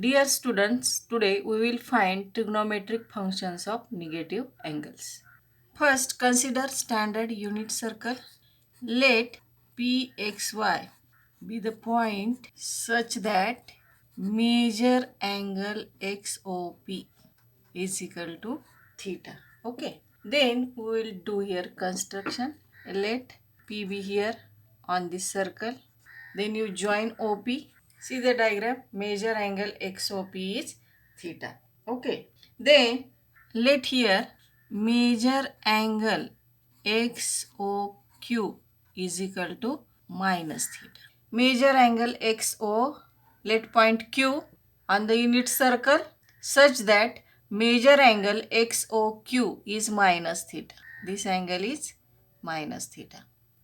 Dear students, today we will find trigonometric functions of negative angles. First, consider standard unit circle. Let PXY be the point such that major angle XOP is equal to theta. Okay. Then we will do here construction. Let P be here on this circle. Then you join OP. See the diagram. Major angle XOP is theta. Okay. Then let here major angle XOQ is equal to minus theta. Major angle XO, let point Q on the unit circle such that major angle XOQ is minus theta. This angle is minus theta.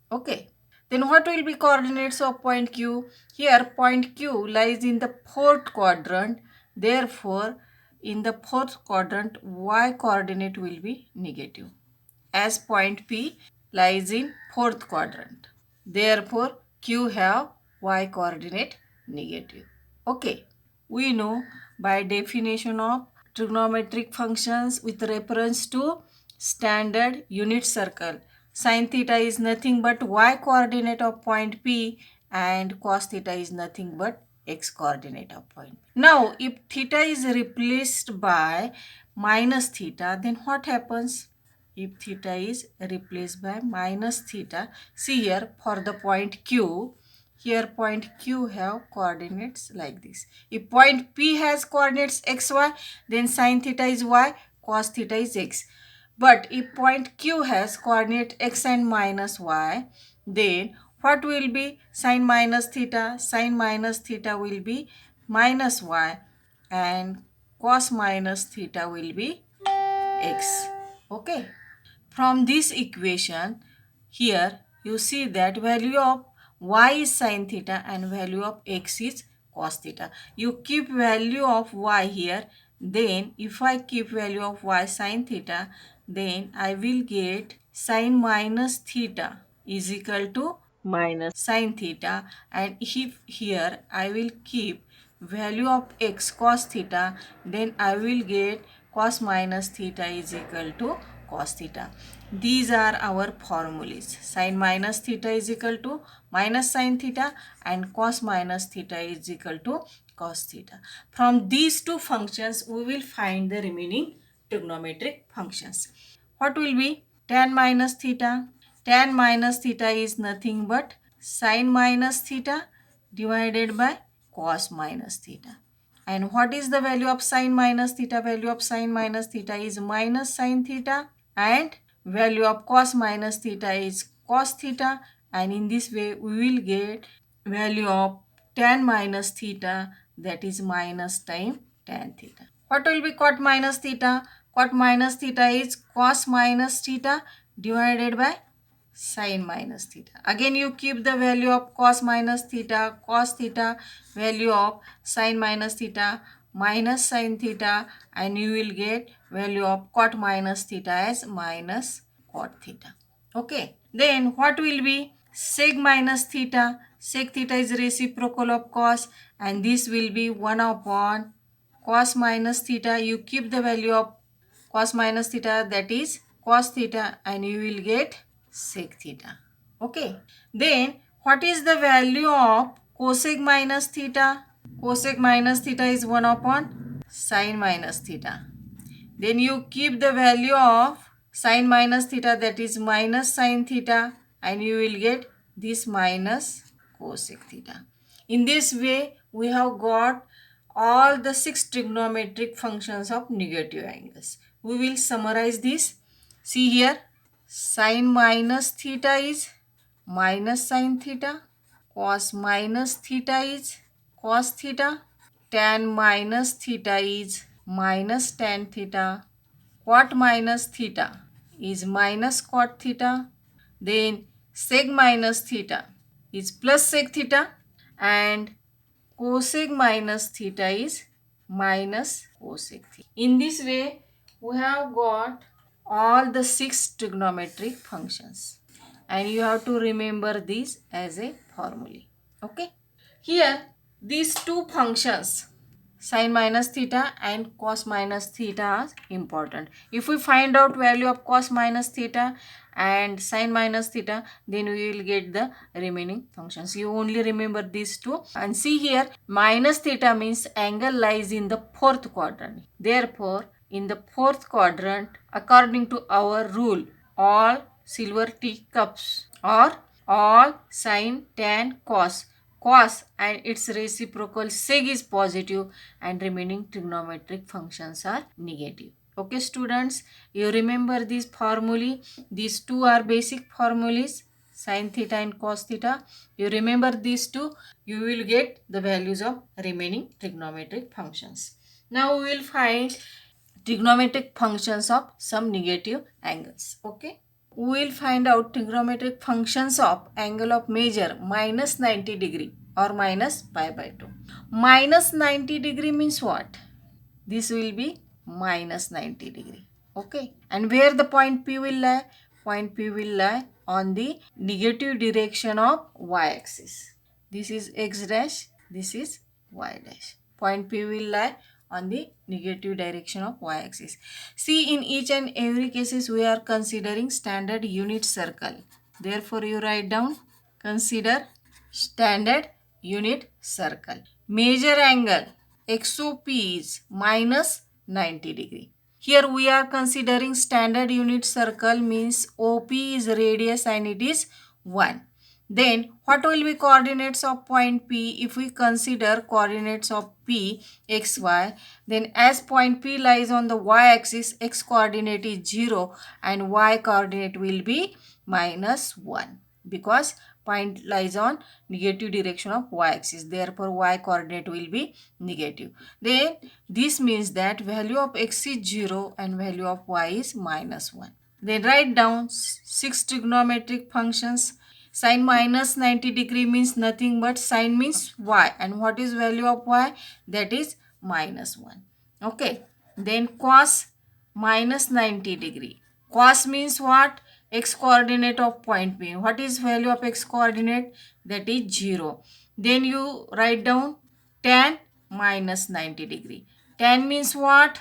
Okay. Then what will be coordinates of point Q? Here point Q lies in the fourth quadrant. Therefore, in the fourth quadrant, y coordinate will be negative, as point P lies in fourth quadrant. Therefore, Q have y coordinate negative. Okay, we know by definition of trigonometric functions with reference to standard unit circle. Sin theta is nothing but y coordinate of point P and cos theta is nothing but x coordinate of point P. Now, if theta is replaced by minus theta, then what happens? If theta is replaced by minus theta, see here for the point Q, here point Q have coordinates like this. If point P has coordinates xy, then sin theta is y, cos theta is x. But if point Q has coordinate x and minus y, then what will be sin minus theta? Sin minus theta will be minus y and cos minus theta will be x. Okay. From this equation, here you see that value of y is sin theta and value of x is cos theta. You keep value of y here, then if I keep value of y sin theta, then I will get sin minus theta is equal to minus sin theta, and if here I will keep value of x cos theta, then I will get cos minus theta is equal to cos theta. These are our formulas. Sin minus theta is equal to minus sin theta and cos minus theta is equal to cos theta. From these two functions, we will find the remaining trigonometric functions. What will be tan minus theta? Tan minus theta is nothing but sin minus theta divided by cos minus theta. And what is the value of sin minus theta? Value of sin minus theta is minus sin theta, and value of cos minus theta is cos theta, and in this way we will get value of tan minus theta, that is minus time tan theta. What will be cot minus theta? Cot minus theta is cos minus theta divided by sin minus theta. Again you keep the value of cos minus theta, cos theta, value of sin minus theta, minus sin theta, and you will get value of cot minus theta as minus cot theta. Okay. Then what will be sec minus theta? Sec theta is reciprocal of cos, and this will be 1 upon cos minus theta. You keep the value of cos minus theta, that is cos theta, and you will get sec theta. Okay. Then what is the value of cosec minus theta? Cosec minus theta is 1 upon sin minus theta. Then you keep the value of sin minus theta, that is minus sin theta, and you will get this minus cosec theta. In this way, we have got all the 6 trigonometric functions of negative angles. We will summarize this. See here, sin minus theta is minus sin theta, cos minus theta is cos theta, tan minus theta is minus tan theta, cot minus theta is minus cot theta, then sec minus theta is plus sec theta, and cosec minus theta is minus cosec theta. In this way, we have got all the 6 trigonometric functions, and you have to remember this as a formula. Okay. Here, these two functions Sin minus theta and cos minus theta are important. If we find out value of cos minus theta and sin minus theta, then we will get the remaining functions. You only remember these two. And see here, minus theta means angle lies in the fourth quadrant. Therefore, in the fourth quadrant, according to our rule, all silver teacups or all sin, tan, cos and its reciprocal seg is positive and remaining trigonometric functions are negative. Okay students, you remember these formulae. These two are basic formulas, sin theta and cos theta. You remember these two, you will get the values of remaining trigonometric functions. Now we will find trigonometric functions of some negative angles. Okay, we will find out trigonometric functions of angle of measure minus 90 degree or minus pi by 2. Minus 90 degree means what? This will be minus 90 degree. Okay, and where the point P will lie? Point P will lie on the negative direction of y-axis. This is x dash, this is y dash. Point P will lie on the negative direction of y-axis. See, in each and every cases we are considering standard unit circle. Therefore, you write down, consider standard unit circle. Major angle XOP is minus 90 degree. Here we are considering standard unit circle means OP is radius and it is 1. Then what will be coordinates of point P? If we consider coordinates of P, x, y, then as point P lies on the y-axis, x coordinate is 0 and y coordinate will be minus 1 because point lies on negative direction of y-axis. Therefore, y coordinate will be negative. Then this means that value of x is 0 and value of y is minus 1. Then write down 6 trigonometric functions. Sin minus 90 degree means nothing but sin means y. And what is value of y? That is minus 1. Okay. Then cos minus 90 degree. Cos means what? X coordinate of point P. What is value of x coordinate? That is 0. Then you write down tan minus 90 degree. Tan means what?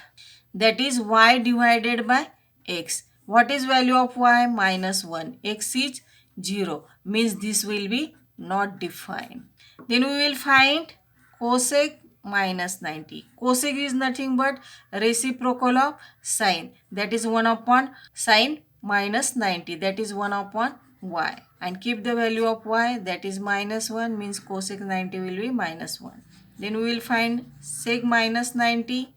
That is y divided by x. What is value of y? Minus 1. X is 0. Means this will be not defined. Then we will find cosec minus 90. Cosec is nothing but reciprocal of sine. That is 1 upon sine minus 90. That is 1 upon y. And keep the value of y. That is minus 1 means cosec 90 will be minus 1. Then we will find sec minus 90.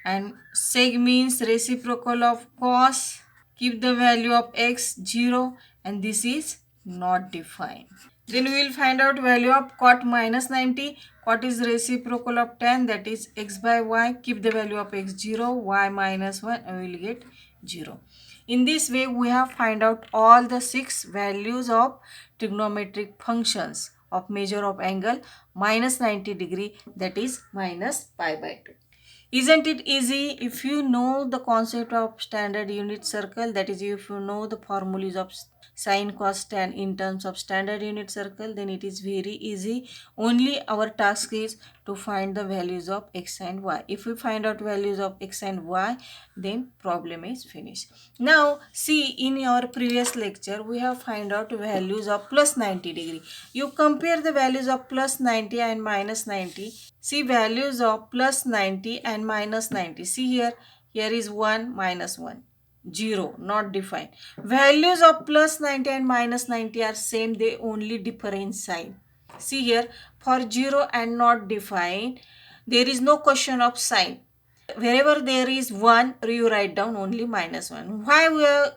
And sec means reciprocal of cos. Keep the value of x 0 and this is not defined. Then we will find out value of cot minus 90. Cot is reciprocal of tan, that is x by y. Keep the value of x 0, y minus 1 and we will get 0. In this way we have find out all the 6 values of trigonometric functions of measure of angle minus 90 degree, that is minus pi by 2. Isn't it easy? If you know the concept of standard unit circle, that is if you know the formulas of sin, cos, tan in terms of standard unit circle, then it is very easy. Only our task is to find the values of x and y. If we find out values of x and y, then problem is finished. Now see, in our previous lecture we have find out values of plus 90 degree. You compare the values of plus 90 and minus 90. See values of plus 90 and minus 90. See here, here is 1 minus 1. 0 not defined. Values of plus 90 and minus 90 are same, they only differ in sign. See here, for 0 and not defined, there is no question of sign. Wherever there is 1, you write down only minus 1. Why we are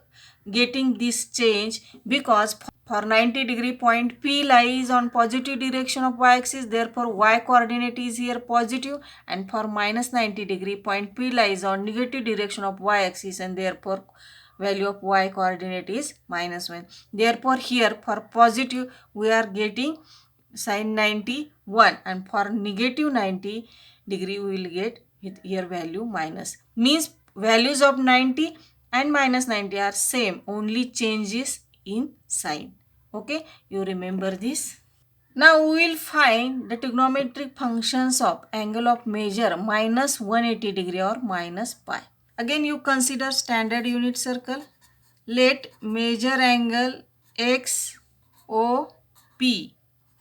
getting this change? Because for 90 degree point P lies on positive direction of y-axis, therefore y coordinate is here positive, and for minus 90 degree point P lies on negative direction of y-axis and therefore value of y coordinate is minus 1. Therefore here for positive we are getting sin 91 and for negative 90 degree we will get here value minus. Means values of 90 and minus 90 are same, only changes in sign. Okay, you remember this. Now we will find the trigonometric functions of angle of measure minus 180 degree or minus pi. Again you consider standard unit circle. Let measure angle XOP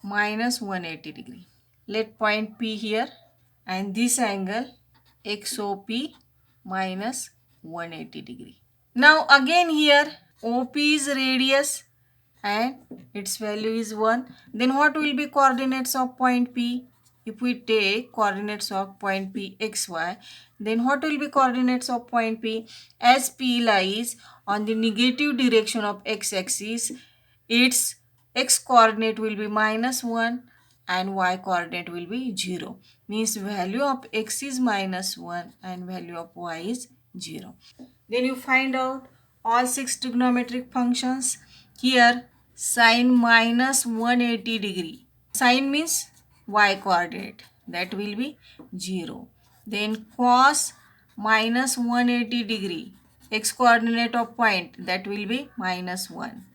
minus 180 degree. Let point P here and this angle XOP minus 180 degree. Now again here OP is radius and its value is 1. Then what will be coordinates of point P? If we take coordinates of point P xy, then what will be coordinates of point P? As P lies on the negative direction of x-axis, its x coordinate will be minus 1 and y coordinate will be 0. Means value of x is minus 1 and value of y is 0. Then you find out all 6 trigonometric functions. Here sine minus 180 degree. Sine means y coordinate, that will be 0. Then cos minus 180 degree, x coordinate of point, that will be minus 1.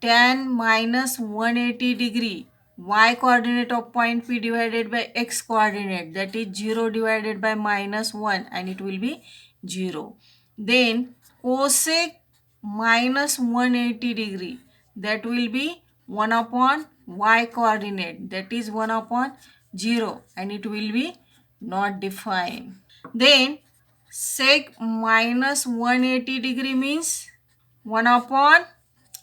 Tan minus 180 degree, y coordinate of point P divided by x coordinate, that is 0 divided by minus 1 and it will be 0. Then cosec minus 180 degree, that will be 1 upon y coordinate, that is 1 upon 0 and it will be not defined. Then sec minus 180 degree means 1 upon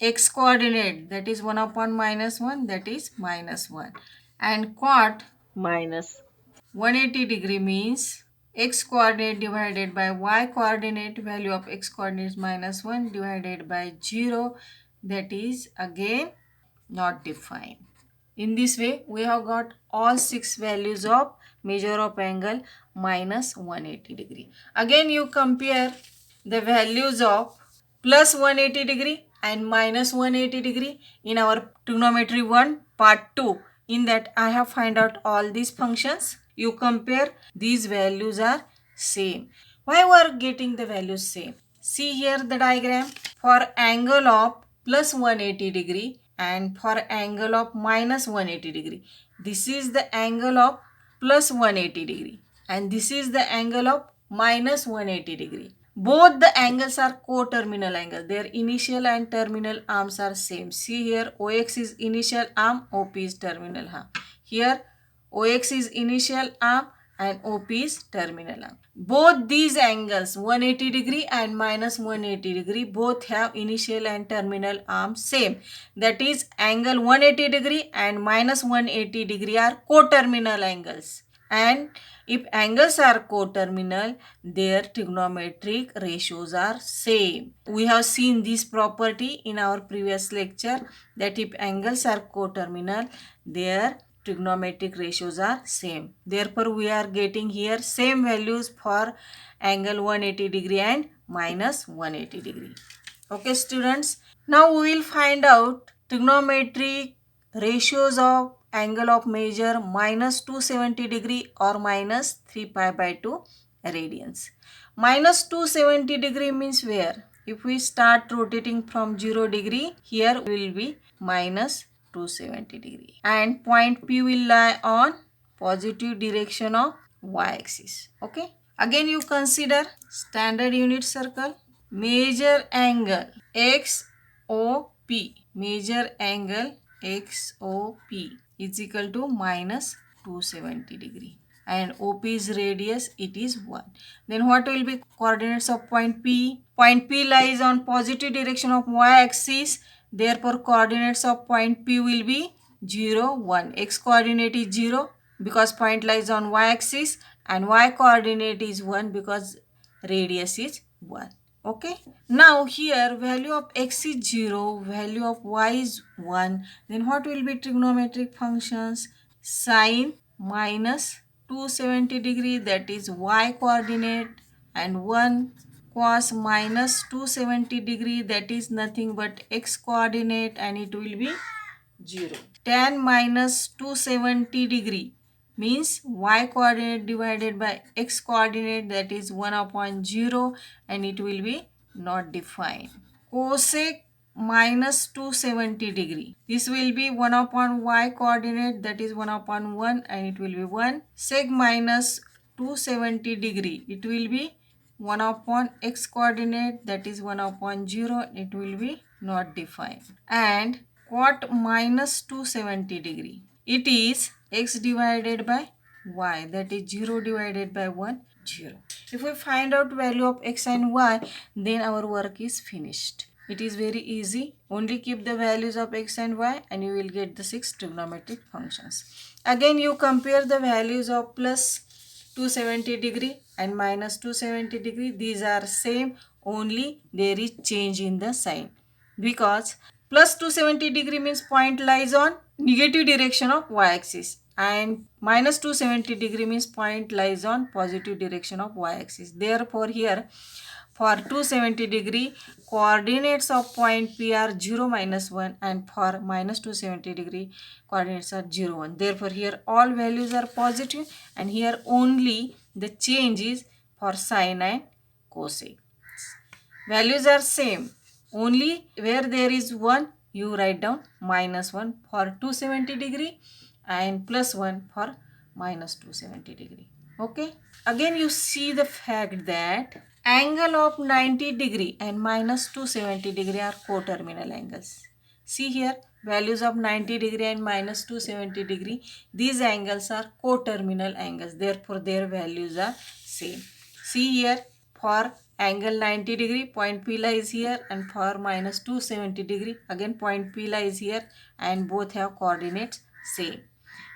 x coordinate, that is 1 upon minus 1, that is minus 1. And cot minus 180 degree means x coordinate divided by y coordinate, value of x coordinate is minus 1 divided by 0, that is again not defined. In this way we have got all 6 values of measure of angle minus 180 degree. Again you compare the values of plus 180 degree and minus 180 degree in our trigonometry 1 part 2. In that I have find out all these functions. You compare, these values are same. Why we are getting the values same? See here the diagram. For angle of plus 180 degree and for angle of minus 180 degree. This is the angle of plus 180 degree and this is the angle of minus 180 degree. Both the angles are co-terminal angle. Their initial and terminal arms are same. See here OX is initial arm, OP is terminal arm. Here OX is initial arm and OP is terminal arm. Both these angles 180 degree and minus 180 degree both have initial and terminal arms same. That is angle 180 degree and minus 180 degree are co-terminal angles. And if angles are coterminal, their trigonometric ratios are same. We have seen this property in our previous lecture that if angles are coterminal, their trigonometric ratios are same. Therefore, we are getting here same values for angle 180 degree and minus 180 degree. Okay, students. Now we will find out trigonometric ratios of angle of measure minus 270 degree or minus 3 pi by 2 radians. Minus 270 degree means where? If we start rotating from 0 degree, here will be minus 270 degree. And point P will lie on positive direction of y-axis. Okay. Again you consider standard unit circle. Measure angle XOP. Measure angle XOP is equal to minus 270 degree and OP is radius, it is 1. Then what will be coordinates of point P? Point P lies on positive direction of y-axis, therefore coordinates of point P will be 0, 1. X coordinate is 0 because point lies on y-axis and y coordinate is 1 because radius is 1. Okay. Now here value of x is 0, value of y is 1. Then what will be trigonometric functions? Sine minus 270 degree, that is y coordinate, and 1 cos minus 270 degree, that is nothing but x coordinate, and it will be 0. Tan minus 270 degree means y coordinate divided by x coordinate, that is 1 upon 0 and it will be not defined. Cosec minus 270 degree. This will be 1 upon y coordinate, that is 1 upon 1, and it will be 1. Sec minus 270 degree, it will be 1 upon x coordinate, that is 1 upon 0, it will be not defined. And cot minus 270 degree, it is x divided by y, that is 0 divided by 1, 0. If we find out value of x and y, then our work is finished. It is very easy. Only keep the values of x and y and you will get the 6 trigonometric functions. Again you compare the values of plus 270 degree and minus 270 degree. These are same, only there is change in the sign. Because plus 270 degree means point lies on negative direction of y-axis, and minus 270 degree means point lies on positive direction of y-axis. Therefore here for 270 degree, coordinates of point P are 0, minus 1, and for minus 270 degree, coordinates are 0, 1. Therefore here all values are positive, and here only the change is for sine and cosine. Values are same, only where there is 1 you write down minus 1 for 270 degree and plus 1 for minus 270 degree. Okay. Again you see the fact that angle of 90 degree and minus 270 degree are coterminal angles. See here, values of 90 degree and minus 270 degree, these angles are coterminal angles, therefore their values are same. See here, for angle 90 degree, point P lies here, and for minus 270 degree, again point P lies here, and both have coordinates same.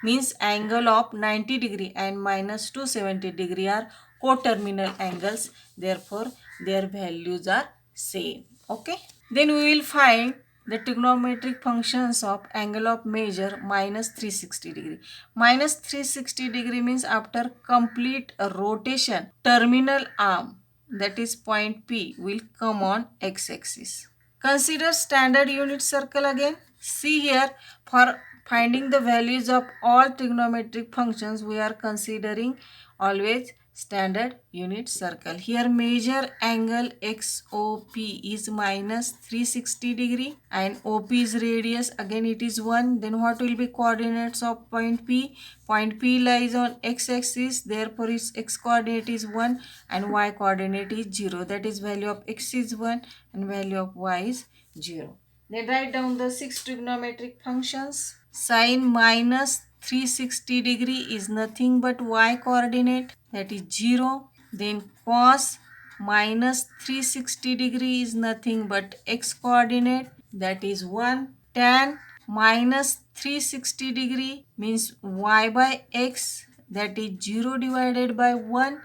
Means angle of 90 degree and minus 270 degree are coterminal angles, therefore their values are same. Okay. Then we will find the trigonometric functions of angle of measure minus 360 degree. Minus 360 degree means after complete rotation, terminal arm, that is point P, will come on x-axis. Consider standard unit circle again. See here, for finding the values of all trigonometric functions, we are considering always standard unit circle. Here measure angle XOP is minus 360 degree and OP is radius, again it is 1. Then what will be coordinates of point P? Point P lies on x-axis, therefore its x coordinate is 1 and y coordinate is 0. That is value of x is 1 and value of y is 0. Then write down the 6 trigonometric functions. Sine minus 360 degree is nothing but y coordinate, that is 0. Then cos minus 360 degree is nothing but x coordinate, that is 1. Tan minus 360 degree means y by x, that is 0 divided by 1,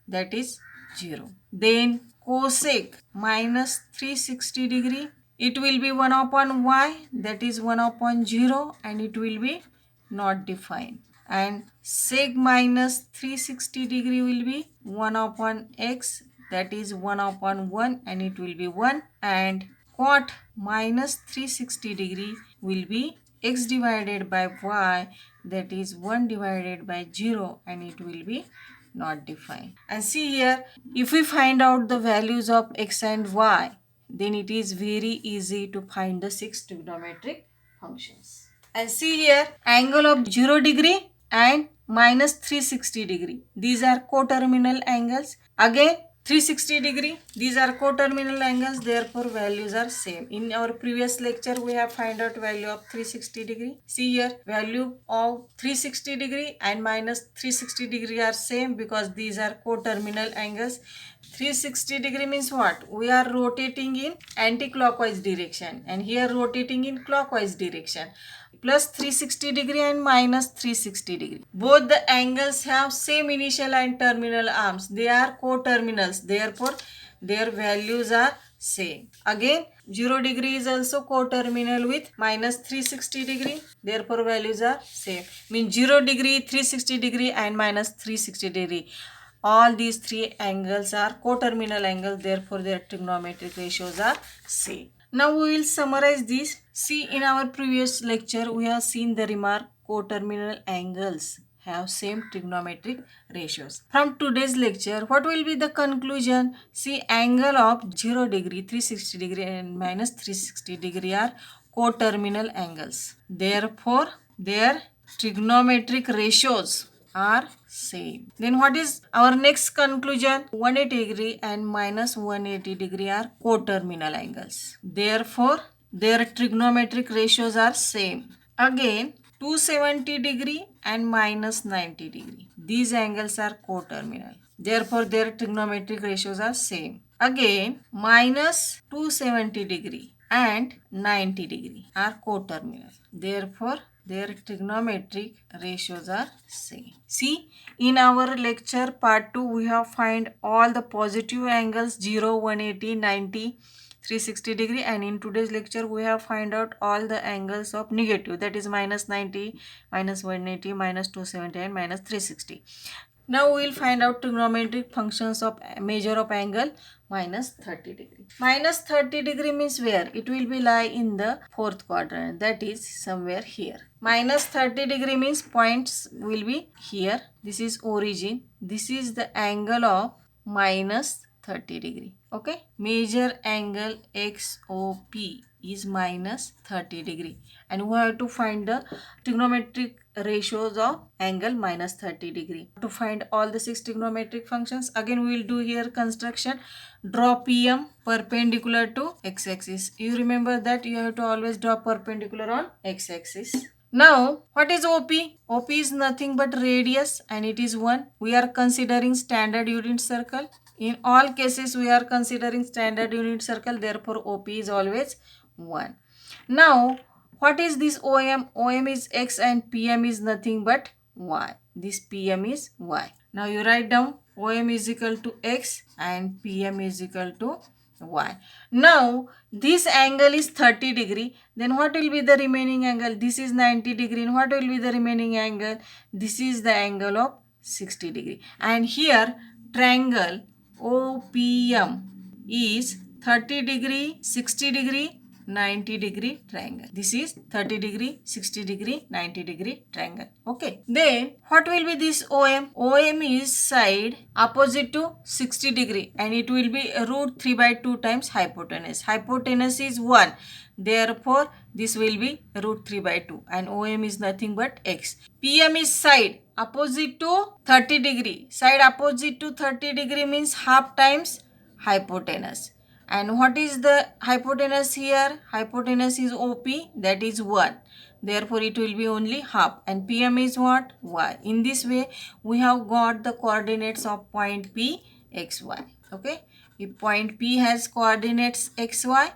that is 0. Then cosec minus 360 degree, it will be 1 upon y, that is 1 upon 0, and it will be not defined. And sec minus 360 degree will be 1 upon x, that is 1 upon 1, and it will be 1. And cot minus 360 degree will be x divided by y, that is 1 divided by 0, and it will be not defined. And see here, if we find out the values of x and y, then it is very easy to find the 6 trigonometric functions. And see here, angle of 0 degree and minus 360 degree. These are coterminal angles. Again 360 degree, these are coterminal angles, therefore values are same. In our previous lecture we have find out value of 360 degree. See here, value of 360 degree and minus 360 degree are same because these are coterminal angles. 360 degree means what? We are rotating in anti-clockwise direction, and here rotating in clockwise direction. Plus 360 degree and minus 360 degree. Both the angles have same initial and terminal arms. They are coterminals. Therefore, their values are same. Again, 0 degree is also coterminal with minus 360 degree. Therefore, values are same. Means 0 degree, 360 degree and minus 360 degree. All these three angles are coterminal angles. Therefore, their trigonometric ratios are same. Now we will summarize this. See, in our previous lecture we have seen the remark coterminal angles have same trigonometric ratios. From today's lecture, what will be the conclusion? See, angle of 0 degree, 360 degree and minus 360 degree are coterminal angles. Therefore, their trigonometric ratios are same. Then what is our next conclusion? 180 degree and minus 180 degree are coterminal angles. Therefore, their trigonometric ratios are same. Again, 270 degree and minus 90 degree. These angles are coterminal. Therefore, their trigonometric ratios are same. Again, minus 270 degree and 90 degree are coterminal. Therefore, their trigonometric ratios are same. See, in our lecture part 2, we have find all the positive angles 0, 180, 90, 360 degree, and in today's lecture we have find out all the angles of negative, that is minus 90, minus 180, minus 270 and minus 360. Now we will find out trigonometric functions of measure of angle minus 30 degree. Minus 30 degree means where? It will be lie in the fourth quadrant, that is somewhere here. Minus 30 degree means points will be here. This is origin. This is the angle of minus 30 degree. Okay. Major angle XOP is minus 30 degree. And we have to find the trigonometric ratios of angle minus 30 degree. To find all the 6 trigonometric functions, again we will do here construction. Draw PM perpendicular to x-axis. You remember that you have to always draw perpendicular on x-axis. Now, what is OP? OP is nothing but radius and it is 1. We are considering standard unit circle. In all cases, we are considering standard unit circle. Therefore, OP is always 1. Now, what is this OM? OM is X and PM is nothing but Y. This PM is Y. Now, you write down OM is equal to X and PM is equal to Y. Now, this angle is 30 degree. Then what will be the remaining angle? This is 90 degree. And what will be the remaining angle? This is the angle of 60 degree. And here, triangle OPM is 30 degree, 60 degree, 90 degree triangle. This is 30 degree, 60 degree, 90 degree triangle. Okay. Then what will be this OM? OM is side opposite to 60 degree and it will be root 3 by 2 times hypotenuse. Hypotenuse is 1. Therefore, this will be root 3 by 2 and OM is nothing but X. PM is side opposite to 30 degree. Side opposite to 30 degree means half times hypotenuse. And what is the hypotenuse here? Hypotenuse is OP, that is 1. Therefore, it will be only half. And PM is what? Y. In this way, we have got the coordinates of point P, XY. Okay. If point P has coordinates XY,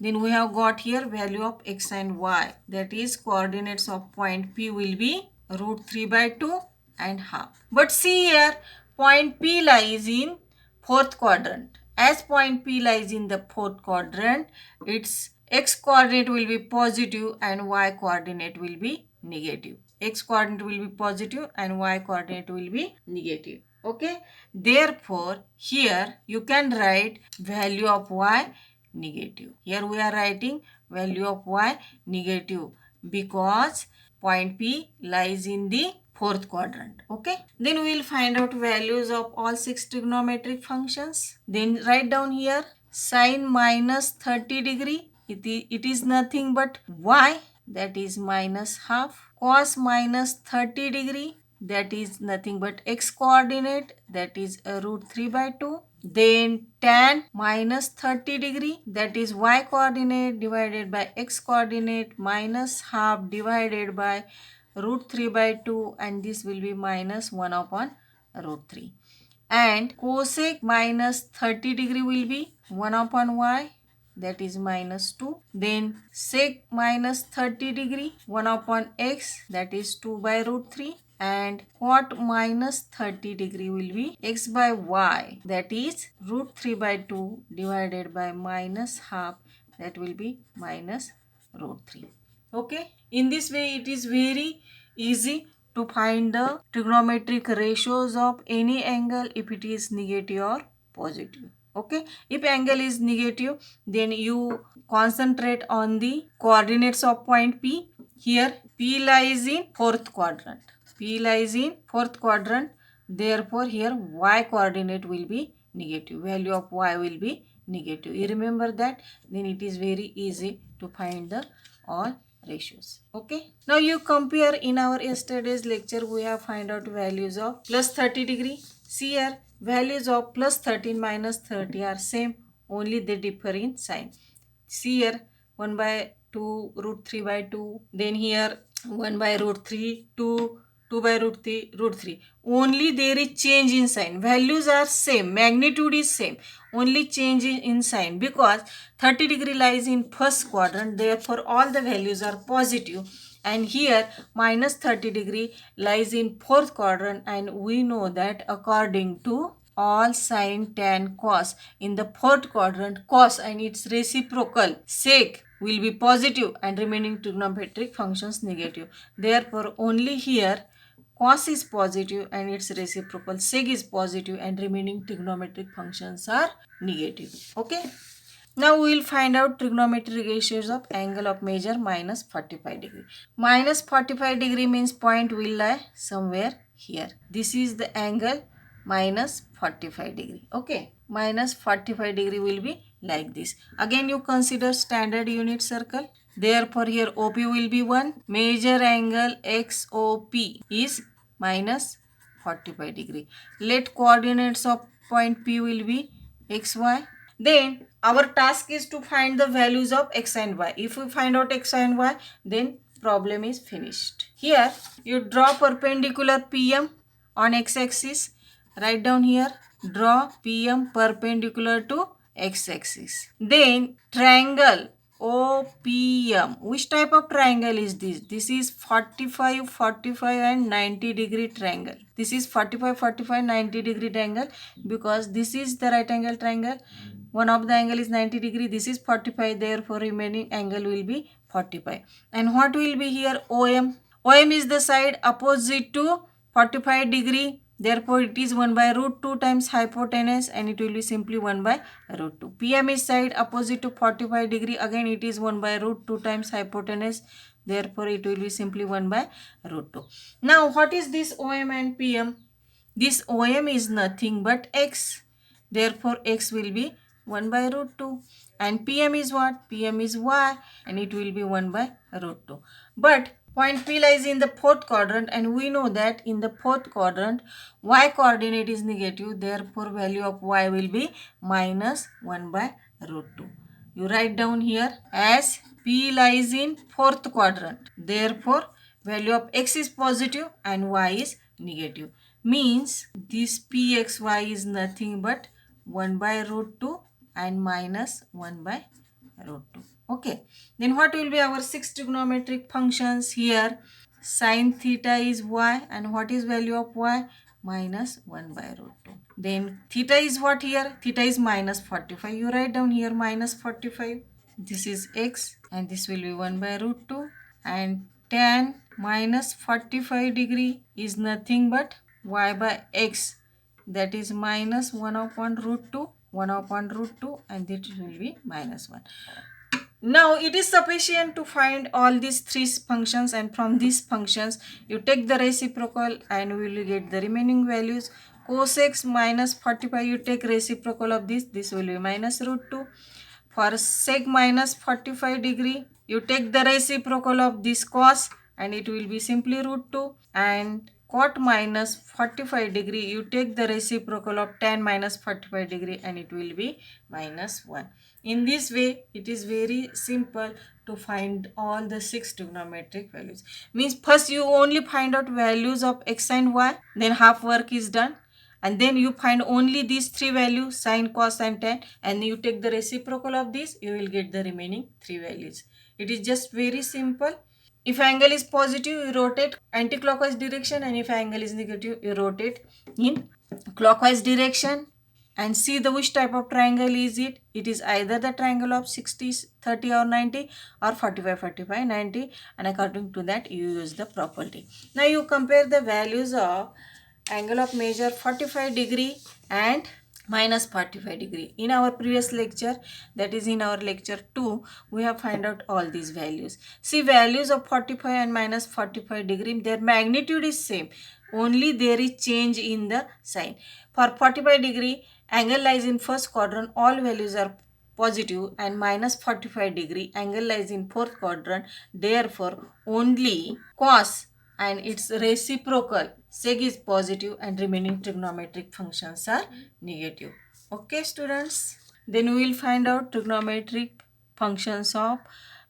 then we have got here value of X and Y. That is, coordinates of point P will be root 3 by 2 and half. But see here, point P lies in fourth quadrant. As point P lies in the fourth quadrant, its x coordinate will be positive and y coordinate will be negative. X coordinate will be positive and y coordinate will be negative. Okay. Therefore, here you can write value of y negative. Here we are writing value of y negative because point P lies in the fourth quadrant. Okay. Then we will find out values of all 6 trigonometric functions. Then write down here sine minus 30 degree. It is nothing but y, that is minus half. Cos minus 30 degree, that is nothing but x coordinate, that is root 3 by 2. Then tan minus 30 degree, that is y coordinate divided by x coordinate minus half divided by root 3 by 2, and this will be minus 1 upon root 3. And cosec minus 30 degree will be 1 upon y, that is minus 2. Then sec minus 30 degree 1 upon x, that is 2 by root 3. And cot minus 30 degree will be x by y, that is root 3 by 2 divided by minus half, that will be minus root 3. Okay. In this way, it is very easy to find the trigonometric ratios of any angle if it is negative or positive. Okay. If angle is negative, then you concentrate on the coordinates of point P. Here, P lies in fourth quadrant. P lies in fourth quadrant. Therefore, here y coordinate will be negative. Value of y will be negative. You remember that? Then it is very easy to find the all ratios. Okay. Now you compare. In our yesterday's lecture, we have find out values of plus 30 degree. See here, values of plus 13 minus 30 are same. Only they differ in sign. See here, 1 by 2 root 3 by 2. Then here 1 by root 3, 2 by root 3. Only there is change in sign. Values are same. Magnitude is same. Only change in sign, because 30 degree lies in first quadrant. Therefore, all the values are positive. And here minus 30 degree lies in fourth quadrant. And we know that according to all sine, tan, cos, in the fourth quadrant, cos and its reciprocal sec will be positive and remaining trigonometric functions negative. Therefore, only here cos is positive and its reciprocal sec is positive and remaining trigonometric functions are negative. Okay. Now we will find out trigonometric ratios of angle of measure minus 45 degree. Minus 45 degree means point will lie somewhere here. This is the angle minus 45 degree. Okay. Minus 45 degree will be like this. Again you consider standard unit circle. Therefore here OP will be 1. Major angle XOP is minus 45 degree. Let coordinates of point P will be XY. Then our task is to find the values of x and y. If we find out x and y, then problem is finished. Here you draw perpendicular PM on x-axis. Write down here, draw PM perpendicular to x-axis. Then triangle OPM. Which type of triangle is this? This is 45, 45 and 90 degree triangle. This is 45, 45, 90 degree triangle, because this is the right angle triangle. One of the angle is 90 degree. This is 45. Therefore, remaining angle will be 45. And what will be here? OM. OM is the side opposite to 45 degree. Therefore, it is 1 by root 2 times hypotenuse, and it will be simply 1 by root 2. PM is side opposite to 45 degree. Again, it is 1 by root 2 times hypotenuse. Therefore, it will be simply 1 by root 2. Now, what is this OM and PM? This OM is nothing but x. Therefore, x will be 1 by root 2. And PM is what? PM is y, and it will be 1 by root 2. But point P lies in the fourth quadrant, and we know that in the fourth quadrant, y coordinate is negative. Therefore, value of y will be minus 1 by root 2. You write down here as P lies in fourth quadrant. Therefore, value of x is positive and y is negative. Means this Pxy is nothing but 1 by root 2 and minus 1 by root 2. Okay. Then what will be our 6 trigonometric functions here? Sin theta is y, and what is value of y? Minus 1 by root 2. Then theta is what here? Theta is minus 45. You write down here minus 45. This is x, and this will be 1 by root 2. And tan minus 45 degree is nothing but y by x, that is minus 1 upon root 2, 1 upon root 2, and that will be minus 1. Now it is sufficient to find all these three functions, and from these functions you take the reciprocal and we will get the remaining values. Cos x minus 45, you take reciprocal of this will be minus root 2. For sec minus 45 degree, you take the reciprocal of this cos and it will be simply root 2. And cot minus 45 degree, you take the reciprocal of tan minus 45 degree and it will be minus 1. In this way, it is very simple to find all the 6 trigonometric values. Means first you only find out values of x and y, then half work is done. And then you find only these 3 values, sine, cos and tan, and you take the reciprocal of this, you will get the remaining 3 values. It is just very simple. If angle is positive, you rotate anti-clockwise direction, and if angle is negative, you rotate in clockwise direction. And see the which type of triangle is it. It is either the triangle of 60, 30 or 90, or 45, 45, 90, and according to that you use the property. Now you compare the values of angle of measure 45 degree and minus 45 degree. In our previous lecture, that is in our lecture 2, we have find out all these values. See, values of 45 and minus 45 degree, their magnitude is same, only there is change in the sign. For 45 degree, angle lies in first quadrant, all values are positive, and minus 45 degree angle lies in fourth quadrant, therefore only cos and its reciprocal sec is positive and remaining trigonometric functions are negative. Okay students, then we will find out trigonometric functions of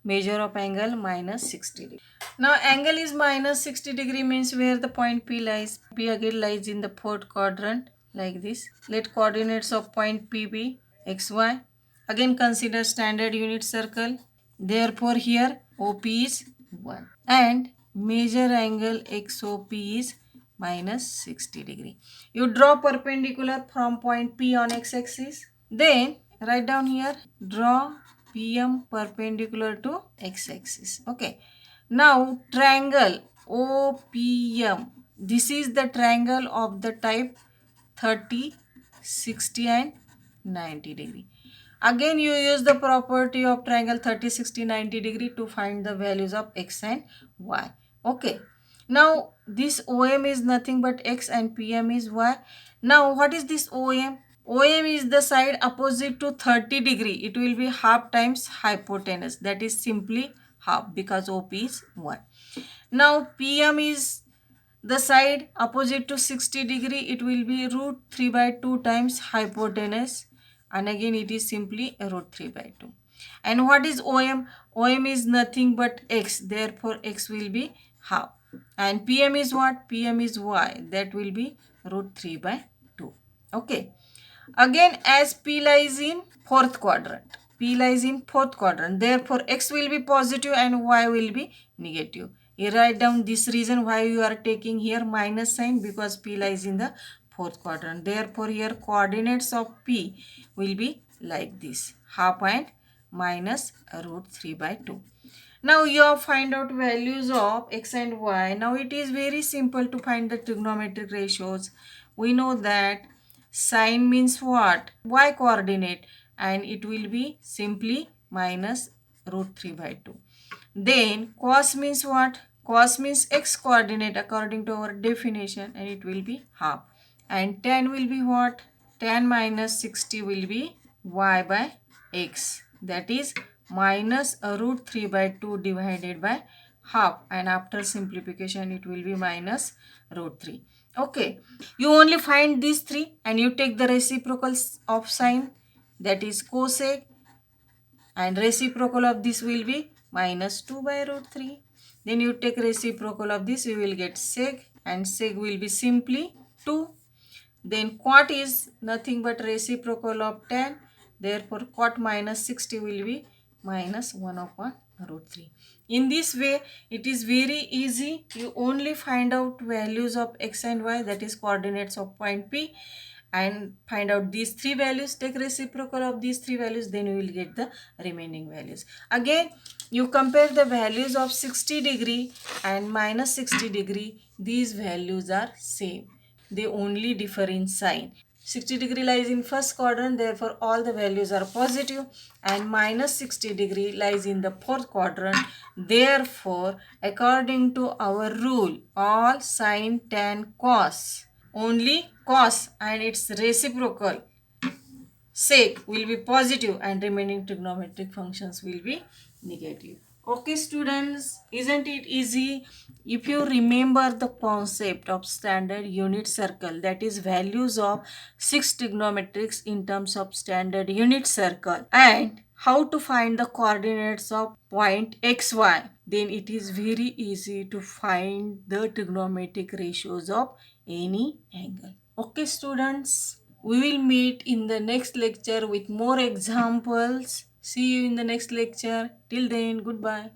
measure of angle minus 60 degree. Now angle is minus 60 degree means where the point P lies. P again lies in the fourth quadrant like this. Let coordinates of point P be xy. Again consider standard unit circle. Therefore here OP is 1 and major angle XOP is minus 60 degree. You draw perpendicular from point P on x-axis. Then write down here, draw PM perpendicular to x-axis. Okay. Now triangle OPM. This is the triangle of the type 30, 60 and 90 degree. Again you use the property of triangle 30, 60, 90 degree to find the values of x and y. Okay. Now this OM is nothing but x and PM is y. Now what is this OM? OM is the side opposite to 30 degree. It will be half times hypotenuse. That is simply half because OP is 1. Now PM is the side opposite to 60 degree. It will be root 3 by 2 times hypotenuse. And again it is simply root 3 by 2. And what is OM? OM is nothing but x. Therefore x will be half. And PM is what? PM is y. That will be root 3 by 2. Okay. Again as P lies in fourth quadrant. P lies in fourth quadrant. Therefore x will be positive and y will be negative. You write down this reason why you are taking here minus sign, because P lies in the fourth quadrant. Therefore here coordinates of P will be like this, half and minus root 3 by 2. Now you have find out values of x and y. Now it is very simple to find the trigonometric ratios. We know that sine means what? Y coordinate, and it will be simply minus root 3 by 2. Then cos means what? Cos means x coordinate according to our definition, and it will be half. And tan will be what? Tan minus 60 will be y by x. That is minus a root 3 by 2 divided by half, and after simplification it will be minus root 3. Okay, you only find these three and you take the reciprocals of sine, that is cosec, and reciprocal of this will be minus 2 by root 3. Then you take reciprocal of this, you will get sec, and sec will be simply 2. Then cot is nothing but reciprocal of tan. Therefore cot minus 60 will be minus 1 upon root 3. In this way it is very easy. You only find out values of x and y, that is coordinates of point P, and find out these three values, take reciprocal of these three values, then you will get the remaining values. Again you compare the values of 60 degree and minus 60 degree. These values are same, they only differ in sign. 60 degree lies in first quadrant, therefore all the values are positive, and minus 60 degree lies in the fourth quadrant. Therefore according to our rule, all sin, tan, cos, only cos and its reciprocal sec will be positive and remaining trigonometric functions will be negative. Okay students, isn't it easy? If you remember the concept of standard unit circle, that is values of 6 trigonometrics in terms of standard unit circle, and how to find the coordinates of point xy, then it is very easy to find the trigonometric ratios of any angle. Okay students, we will meet in the next lecture with more examples. See you in the next lecture. Till then, goodbye.